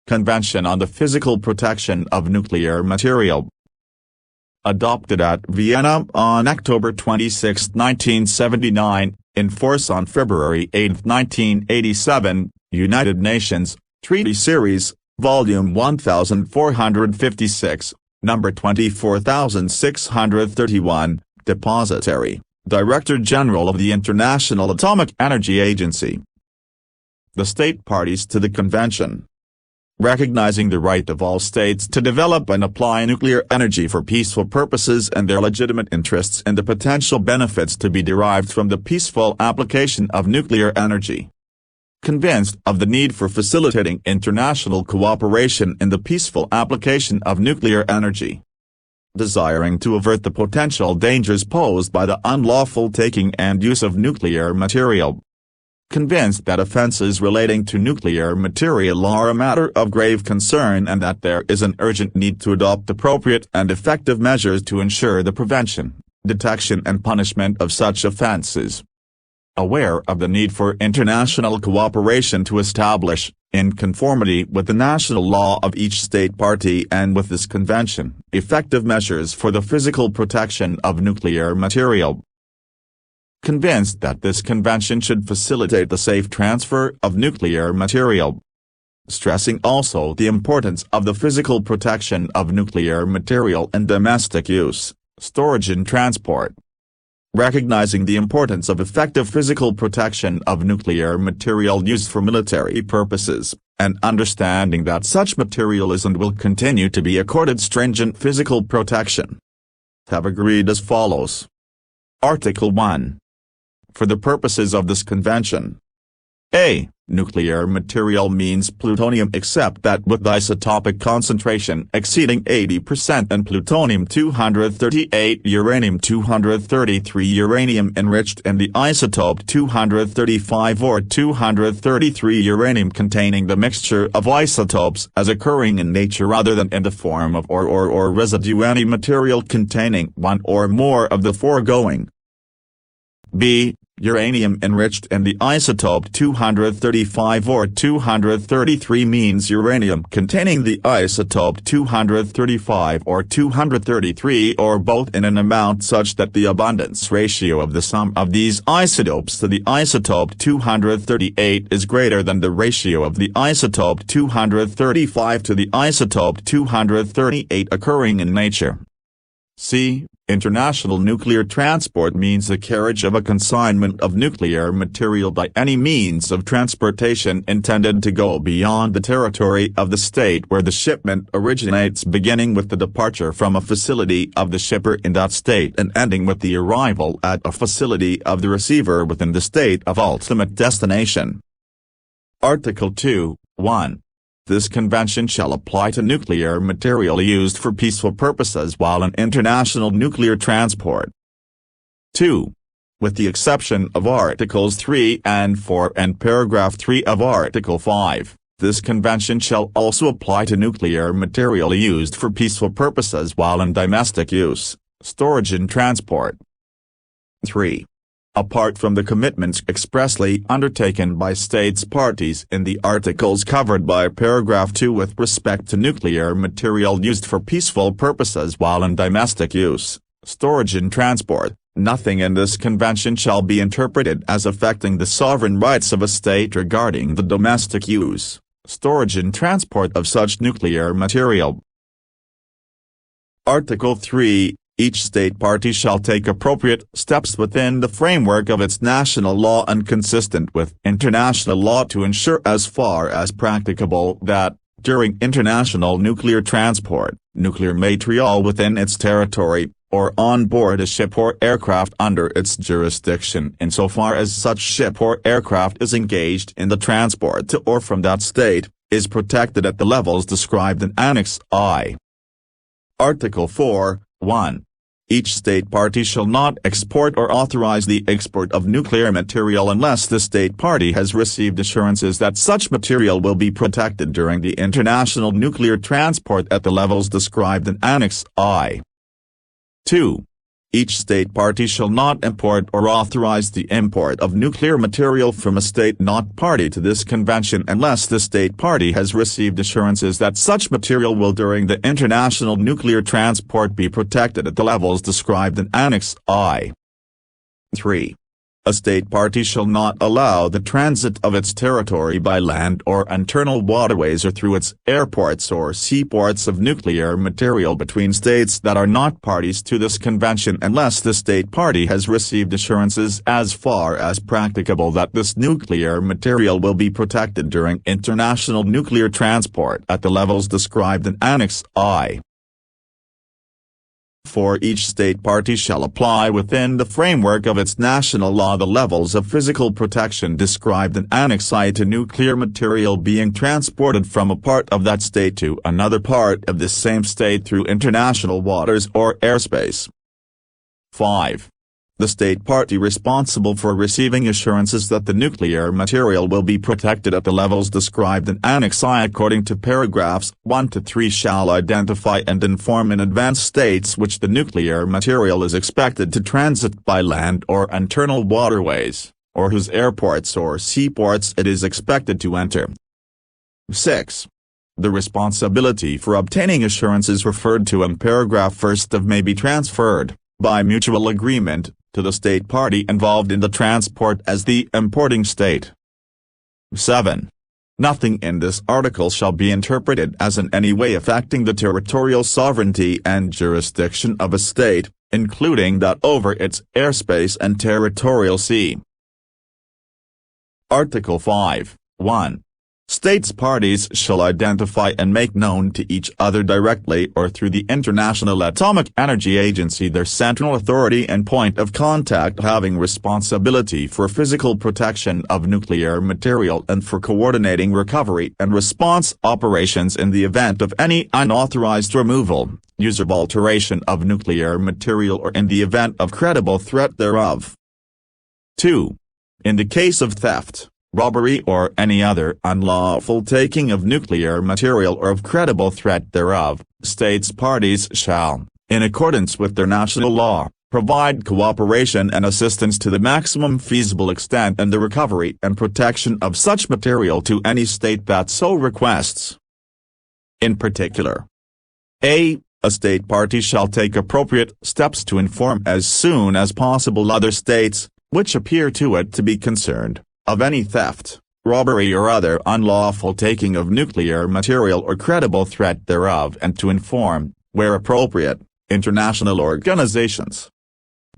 Convention on the Physical Protection of Nuclear Material. Adopted at Vienna on October 26, 1979, in force on February 8, 1987, United Nations, Treaty Series, Volume 1456, Number 24631, Depositary, Director General of the International Atomic Energy Agency. The state parties to the Convention. Recognizing the right of all states to develop and apply nuclear energy for peaceful purposes and their legitimate interests and the potential benefits to be derived from the peaceful application of nuclear energy. Convinced of the need for facilitating international cooperation in the peaceful application of nuclear energy. Desiring to avert the potential dangers posed by the unlawful taking and use of nuclear material. Convinced that offenses relating to nuclear material are a matter of grave concern and that there is an urgent need to adopt appropriate and effective measures to ensure the prevention, detection and punishment of such offenses. Aware of the need for international cooperation to establish, in conformity with the national law of each state party and with this convention, effective measures for the physical protection of nuclear material. Convinced that this convention should facilitate the safe transfer of nuclear material. Stressing also the importance of the physical protection of nuclear material in domestic use, storage and transport. Recognizing the importance of effective physical protection of nuclear material used for military purposes, and understanding that such material is and will continue to be accorded stringent physical protection. Have agreed as follows. Article 1. For the purposes of this convention. A. Nuclear material means plutonium except that with isotopic concentration exceeding 80% and plutonium-238 uranium-233 uranium enriched in the isotope 235 or 233 uranium containing the mixture of isotopes as occurring in nature rather than in the form of or residue any material containing one or more of the foregoing. B. Uranium enriched in the isotope 235 or 233 means uranium containing the isotope 235 or 233 or both in an amount such that the abundance ratio of the sum of these isotopes to the isotope 238 is greater than the ratio of the isotope 235 to the isotope 238 occurring in nature. C. International nuclear transport means the carriage of a consignment of nuclear material by any means of transportation intended to go beyond the territory of the state where the shipment originates, beginning with the departure from a facility of the shipper in that state and ending with the arrival at a facility of the receiver within the state of ultimate destination. Article 2, 1. This convention shall apply to nuclear material used for peaceful purposes while in international nuclear transport. 2. With the exception of Articles 3 and 4 and Paragraph 3 of Article 5, this convention shall also apply to nuclear material used for peaceful purposes while in domestic use, storage and transport. 3. Apart from the commitments expressly undertaken by states parties in the articles covered by Paragraph 2 with respect to nuclear material used for peaceful purposes while in domestic use, storage and transport, nothing in this convention shall be interpreted as affecting the sovereign rights of a state regarding the domestic use, storage and transport of such nuclear material. Article 3. Each state party shall take appropriate steps within the framework of its national law and consistent with international law to ensure as far as practicable that, during international nuclear transport, nuclear material within its territory, or on board a ship or aircraft under its jurisdiction insofar as such ship or aircraft is engaged in the transport to or from that state, is protected at the levels described in Annex I. Article 4, 1. Each state party shall not export or authorize the export of nuclear material unless the state party has received assurances that such material will be protected during the international nuclear transport at the levels described in Annex I. 2. Each state party shall not import or authorize the import of nuclear material from a state not party to this convention unless the state party has received assurances that such material will during the international nuclear transport be protected at the levels described in Annex I. 3. A state party shall not allow the transit of its territory by land or internal waterways or through its airports or seaports of nuclear material between states that are not parties to this convention unless the state party has received assurances as far as practicable that this nuclear material will be protected during international nuclear transport at the levels described in Annex I. For each state party shall apply within the framework of its national law the levels of physical protection described in Annex I to nuclear material being transported from a part of that state to another part of the same state through international waters or airspace. 5. The state party responsible for receiving assurances that the nuclear material will be protected at the levels described in Annex I according to paragraphs 1 to 3 shall identify and inform in advance states which the nuclear material is expected to transit by land or internal waterways, or whose airports or seaports it is expected to enter. 6. The responsibility for obtaining assurances referred to in paragraph 1 of may be transferred, by mutual agreement, to the state party involved in the transport as the importing state. 7. Nothing in this article shall be interpreted as in any way affecting the territorial sovereignty and jurisdiction of a state, including that over its airspace and territorial sea. Article 5, 1. States parties shall identify and make known to each other directly or through the International Atomic Energy Agency their central authority and point of contact having responsibility for physical protection of nuclear material and for coordinating recovery and response operations in the event of any unauthorized removal, use or alteration of nuclear material or in the event of credible threat thereof. 2. In the case of theft, robbery or any other unlawful taking of nuclear material or of credible threat thereof, states parties shall, in accordance with their national law, provide cooperation and assistance to the maximum feasible extent in the recovery and protection of such material to any state that so requests. In particular, a state party shall take appropriate steps to inform as soon as possible other states, which appear to it to be concerned, of any theft, robbery or other unlawful taking of nuclear material or credible threat thereof and to inform, where appropriate, international organizations.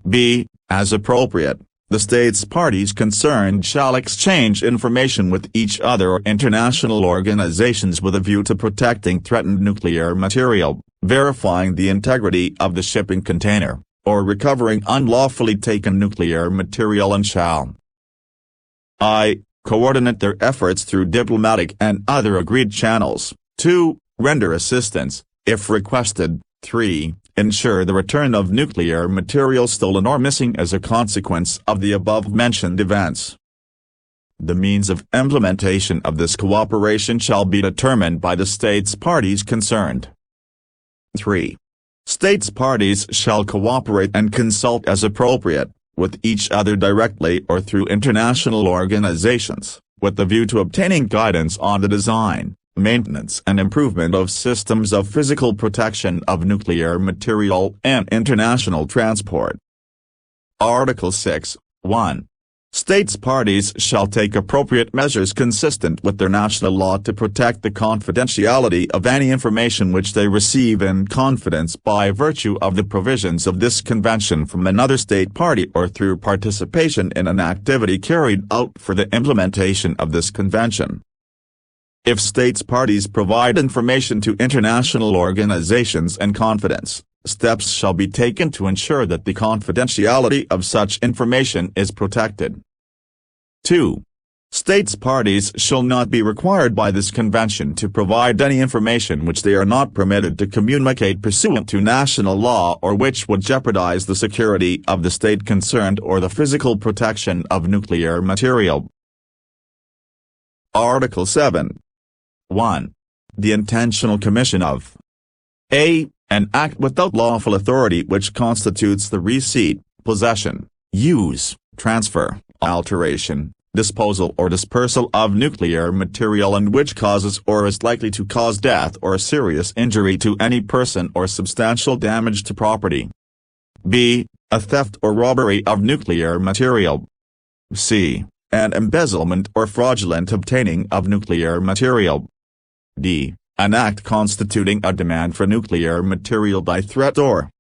b. As appropriate, the states parties concerned shall exchange information with each other or international organizations with a view to protecting threatened nuclear material, verifying the integrity of the shipping container, or recovering unlawfully taken nuclear material and shall coordinate their efforts through diplomatic and other agreed channels, 2. Render assistance, if requested, 3. Ensure the return of nuclear material stolen or missing as a consequence of the above-mentioned events. The means of implementation of this cooperation shall be determined by the states parties concerned. 3. States parties shall cooperate and consult as appropriate, with each other directly or through international organizations, with the view to obtaining guidance on the design, maintenance and improvement of systems of physical protection of nuclear material and international transport. Article 6, 1. States parties shall take appropriate measures consistent with their national law to protect the confidentiality of any information which they receive in confidence by virtue of the provisions of this convention from another state party or through participation in an activity carried out for the implementation of this convention. If states parties provide information to international organizations in confidence, steps shall be taken to ensure that the confidentiality of such information is protected. 2. States parties shall not be required by this convention to provide any information which they are not permitted to communicate pursuant to national law or which would jeopardize the security of the state concerned or the physical protection of nuclear material. Article 7. 1. The intentional commission of a an act without lawful authority which constitutes the receipt, possession, use, transfer, alteration, disposal or dispersal of nuclear material and which causes or is likely to cause death or serious injury to any person or substantial damage to property. B. A theft or robbery of nuclear material. C. An embezzlement or fraudulent obtaining of nuclear material. D. An act constituting a demand for nuclear material by threat or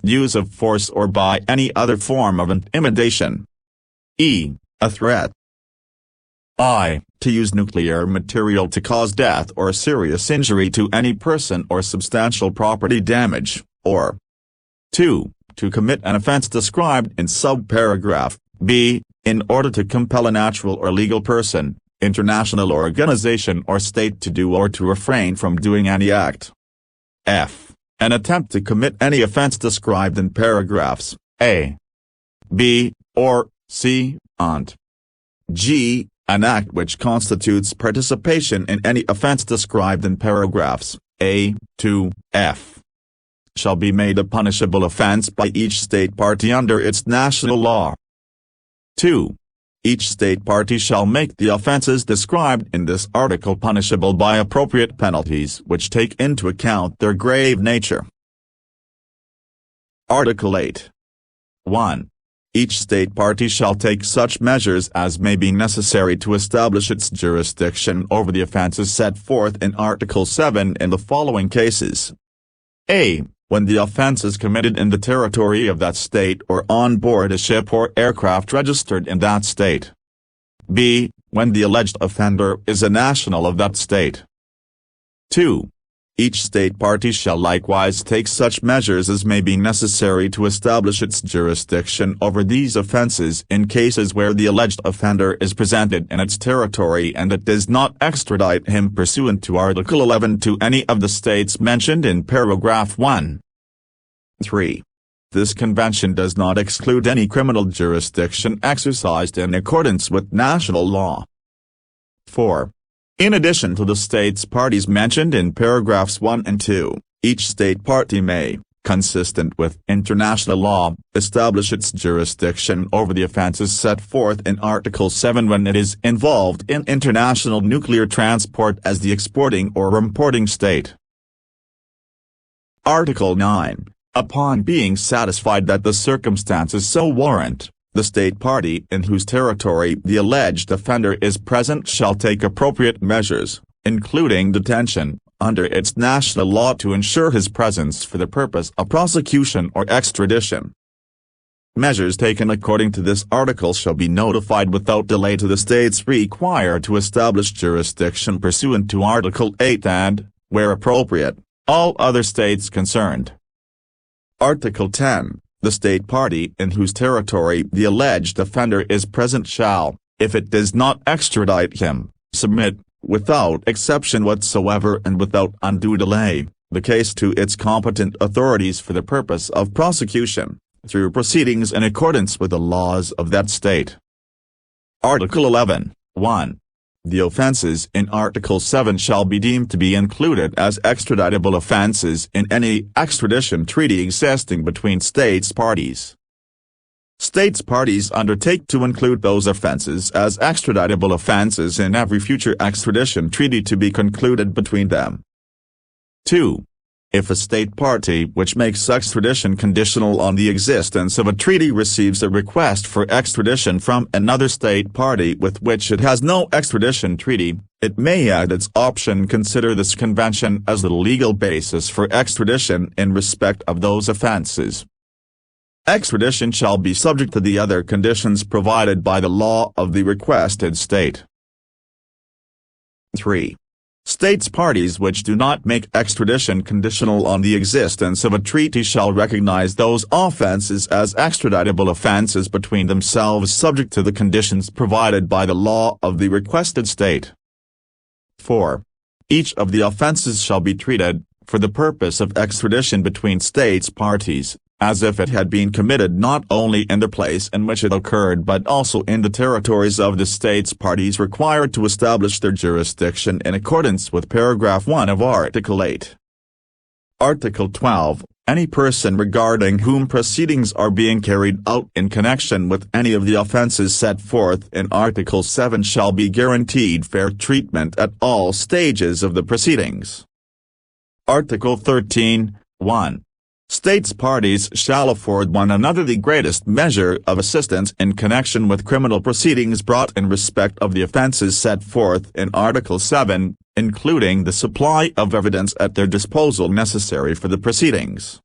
use of force or by any other form of intimidation. E. A threat. I. To use nuclear material to cause death or serious injury to any person or substantial property damage, or 2. To commit an offense described in subparagraph B, in order to compel a natural or legal person, international organization or state to do or to refrain from doing any act. F. An attempt to commit any offense described in paragraphs A, B, or C, and G. An act which constitutes participation in any offense described in paragraphs A to F shall be made a punishable offense by each state party under its national law. 2. Each state party shall make the offenses described in this article punishable by appropriate penalties which take into account their grave nature. Article 8. 1. Each state party shall take such measures as may be necessary to establish its jurisdiction over the offenses set forth in Article 7 in the following cases. A. When the offense is committed in the territory of that state or on board a ship or aircraft registered in that state. B. When the alleged offender is a national of that state. 2. Each state party shall likewise take such measures as may be necessary to establish its jurisdiction over these offenses in cases where the alleged offender is presented in its territory and it does not extradite him pursuant to Article 11 to any of the states mentioned in paragraph 1. 3. This convention does not exclude any criminal jurisdiction exercised in accordance with national law. 4. In addition to the states parties mentioned in paragraphs 1 and 2, each state party may, consistent with international law, establish its jurisdiction over the offenses set forth in Article 7 when it is involved in international nuclear transport as the exporting or importing state. Article 9. Upon being satisfied that the circumstances so warrant, the state party in whose territory the alleged offender is present shall take appropriate measures, including detention, under its national law to ensure his presence for the purpose of prosecution or extradition. Measures taken according to this article shall be notified without delay to the states required to establish jurisdiction pursuant to Article 8 and, where appropriate, all other states concerned. Article 10. The state party in whose territory the alleged offender is present shall, if it does not extradite him, submit, without exception whatsoever and without undue delay, the case to its competent authorities for the purpose of prosecution, through proceedings in accordance with the laws of that state. Article 11. 1. The offenses in Article 7 shall be deemed to be included as extraditable offenses in any extradition treaty existing between states parties. States parties undertake to include those offenses as extraditable offenses in every future extradition treaty to be concluded between them. 2. If a state party which makes extradition conditional on the existence of a treaty receives a request for extradition from another state party with which it has no extradition treaty, it may at its option consider this convention as the legal basis for extradition in respect of those offenses. Extradition shall be subject to the other conditions provided by the law of the requested state. 3. States parties which do not make extradition conditional on the existence of a treaty shall recognize those offenses as extraditable offenses between themselves subject to the conditions provided by the law of the requested state. 4. Each of the offenses shall be treated, for the purpose of extradition between states parties, as if it had been committed not only in the place in which it occurred but also in the territories of the states parties required to establish their jurisdiction in accordance with paragraph 1 of Article 8. Article 12. Any person regarding whom proceedings are being carried out in connection with any of the offences set forth in Article 7 shall be guaranteed fair treatment at all stages of the proceedings. Article 13. 1. States parties shall afford one another the greatest measure of assistance in connection with criminal proceedings brought in respect of the offences set forth in Article 7, including the supply of evidence at their disposal necessary for the proceedings.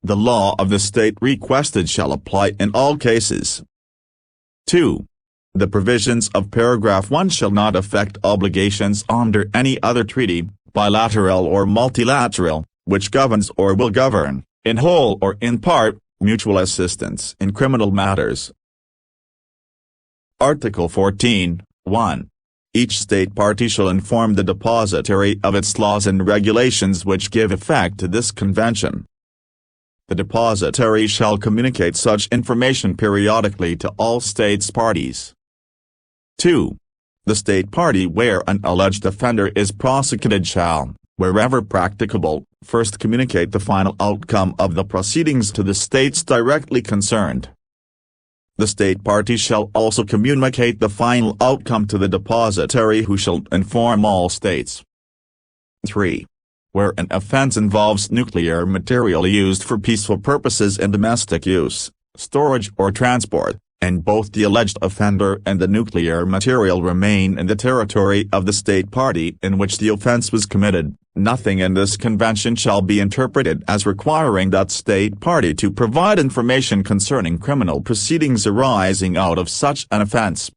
The law of the state requested shall apply in all cases. 2. The provisions of paragraph 1 shall not affect obligations under any other treaty, bilateral or multilateral, which governs or will govern, in whole or in part, mutual assistance in criminal matters. Article 14. 1. Each state party shall inform the depositary of its laws and regulations which give effect to this convention. The depositary shall communicate such information periodically to all states parties. 2. The state party where an alleged offender is prosecuted shall, wherever practicable, first communicate the final outcome of the proceedings to the states directly concerned. The state party shall also communicate the final outcome to the depositary who shall inform all states. 3. Where an offense involves nuclear material used for peaceful purposes and domestic use, storage or transport, and both the alleged offender and the nuclear material remain in the territory of the state party in which the offense was committed, nothing in this convention shall be interpreted as requiring that state party to provide information concerning criminal proceedings arising out of such an offense.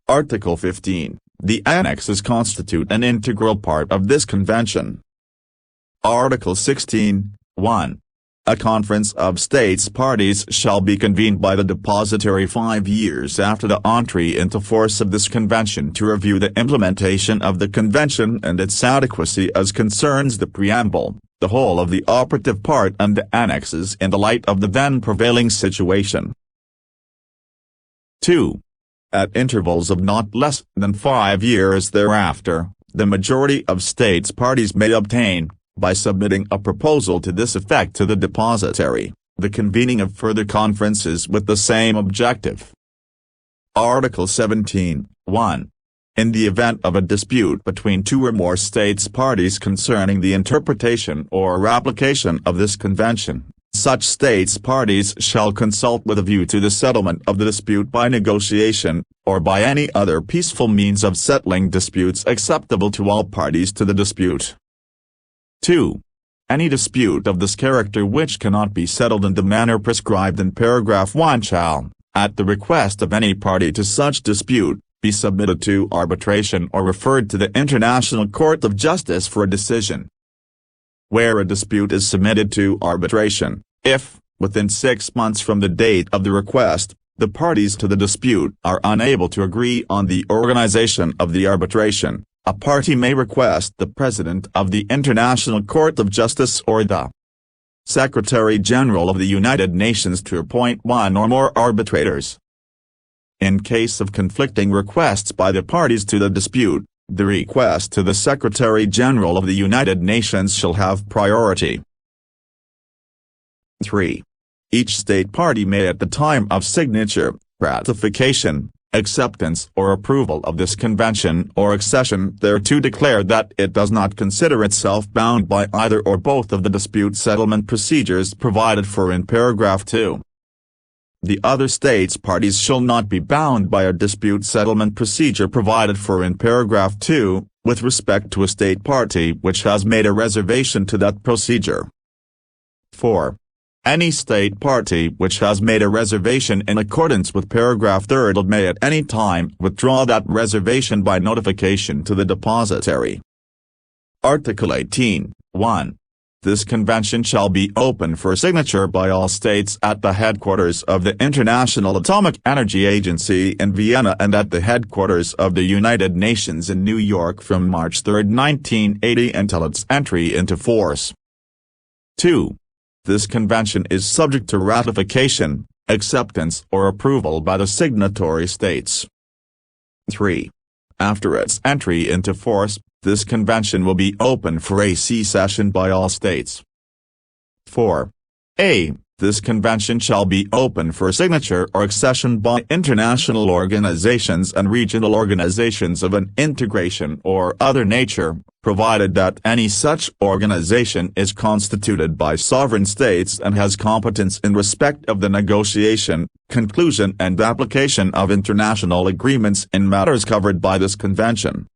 Article 15. The annexes constitute an integral part of this convention. Article 16. 1. A conference of states parties shall be convened by the depositary 5 years after the entry into force of this convention to review the implementation of the convention and its adequacy as concerns the preamble, the whole of the operative part and the annexes in the light of the then prevailing situation. 2. At intervals of not less than 5 years thereafter, the majority of states parties may obtain, by submitting a proposal to this effect to the depositary, the convening of further conferences with the same objective. Article 17. 1. In the event of a dispute between two or more states parties concerning the interpretation or application of this convention, such states parties shall consult with a view to the settlement of the dispute by negotiation, or by any other peaceful means of settling disputes acceptable to all parties to the dispute. 2. Any dispute of this character which cannot be settled in the manner prescribed in paragraph 1 shall, at the request of any party to such dispute, be submitted to arbitration or referred to the International Court of Justice for a decision. Where a dispute is submitted to arbitration, if, within 6 months from the date of the request, the parties to the dispute are unable to agree on the organization of the arbitration, a party may request the President of the International Court of Justice or the Secretary-General of the United Nations to appoint one or more arbitrators. In case of conflicting requests by the parties to the dispute, the request to the Secretary-General of the United Nations shall have priority. 3. Each state party may at the time of signature, ratification, acceptance or approval of this convention or accession thereto declare that it does not consider itself bound by either or both of the dispute settlement procedures provided for in paragraph 2. The other states parties shall not be bound by a dispute settlement procedure provided for in paragraph 2, with respect to a state party which has made a reservation to that procedure. 4. Any state party which has made a reservation in accordance with paragraph 3 may at any time withdraw that reservation by notification to the depositary. Article 18. 1. This convention shall be open for signature by all states at the headquarters of the International Atomic Energy Agency in Vienna and at the headquarters of the United Nations in New York from March 3, 1980 until its entry into force. 2. This convention is subject to ratification, acceptance or approval by the signatory states. 3. After its entry into force, This convention will be open for a session by all states. 4. A. This convention shall be open for signature or accession by international organizations and regional organizations of an integration or other nature, provided that any such organization is constituted by sovereign states and has competence in respect of the negotiation, conclusion and application of international agreements in matters covered by this convention.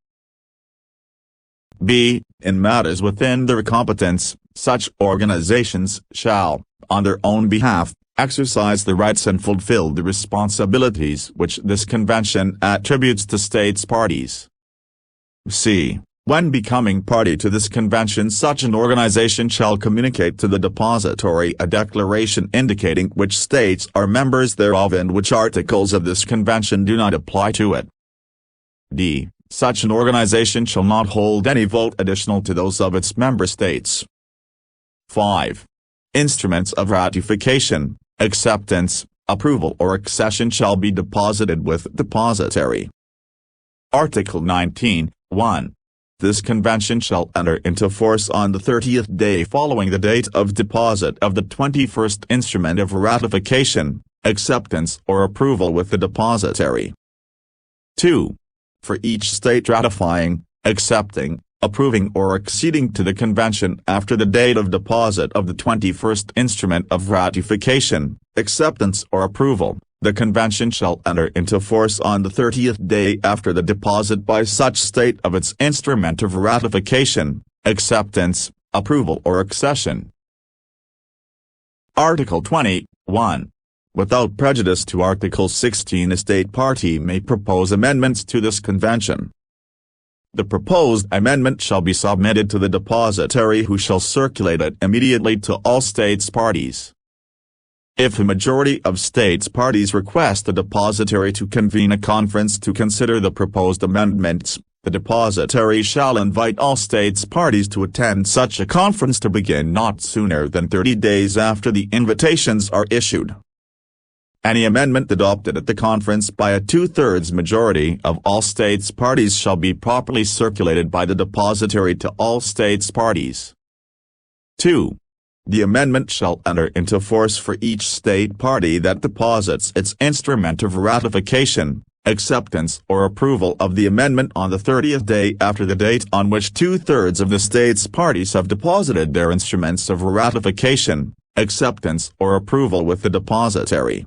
B. In matters within their competence, such organizations shall, on their own behalf, exercise the rights and fulfill the responsibilities which this convention attributes to states parties. C. When becoming party to this convention, such an organization shall communicate to the depository a declaration indicating which states are members thereof and which articles of this convention do not apply to it. D. Such an organization shall not hold any vote additional to those of its member states. 5. Instruments of ratification, acceptance, approval or accession shall be deposited with depository. Article 19, 1. This convention shall enter into force on the 30th day following the date of deposit of the 21st instrument of ratification, acceptance or approval with the depository. 2. For each state ratifying, accepting, approving or acceding to the convention after the date of deposit of the 21st instrument of ratification, acceptance or approval, the convention shall enter into force on the 30th day after the deposit by such state of its instrument of ratification, acceptance, approval or accession. Article 20, 1. Without prejudice to Article 16, a state party may propose amendments to this convention. The proposed amendment shall be submitted to the depository, who shall circulate it immediately to all states parties. If a majority of states parties request the depository to convene a conference to consider the proposed amendments, the depository shall invite all states parties to attend such a conference to begin not sooner than 30 days after the invitations are issued. Any amendment adopted at the conference by a 2/3 majority of all states parties shall be properly circulated by the depository to all states parties. 2. The amendment shall enter into force for each state party that deposits its instrument of ratification, acceptance or approval of the amendment on the 30th day after the date on which 2/3 of the states parties have deposited their instruments of ratification, acceptance or approval with the depository.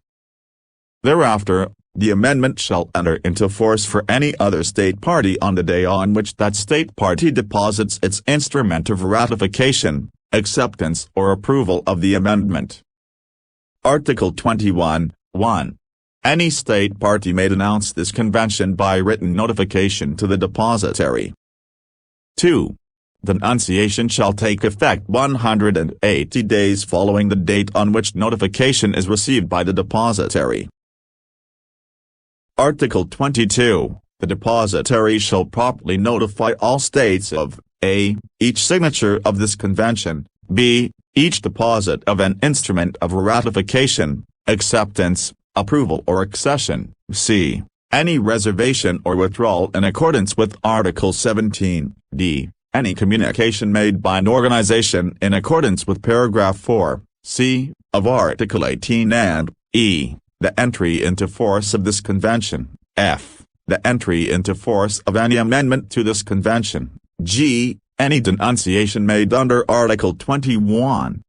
Thereafter, the amendment shall enter into force for any other state party on the day on which that state party deposits its instrument of ratification, acceptance or approval of the amendment. Article 21, 1. Any state party may denounce this convention by written notification to the depository. 2. The denunciation shall take effect 180 days following the date on which notification is received by the depository. Article 22. The depository shall promptly notify all states of a. Each signature of this convention, b. Each deposit of an instrument of ratification, acceptance, approval or accession, c. Any reservation or withdrawal in accordance with Article 17, d. Any communication made by an organization in accordance with paragraph 4, c. of Article 18 and e. The entry into force of this convention, f. The entry into force of any amendment to this convention, g. Any denunciation made under Article 21.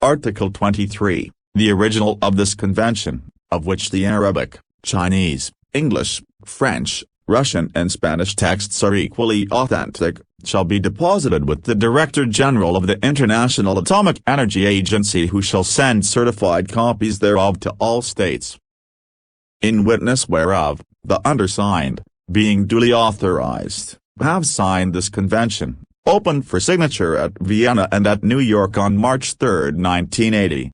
Article 23. The original of this convention, of which the Arabic, Chinese, English, French, Russian and Spanish texts are equally authentic, shall be deposited with the Director General of the International Atomic Energy Agency, who shall send certified copies thereof to all states. In witness whereof, the undersigned, being duly authorized, have signed this convention, opened for signature at Vienna and at New York on March 3, 1980.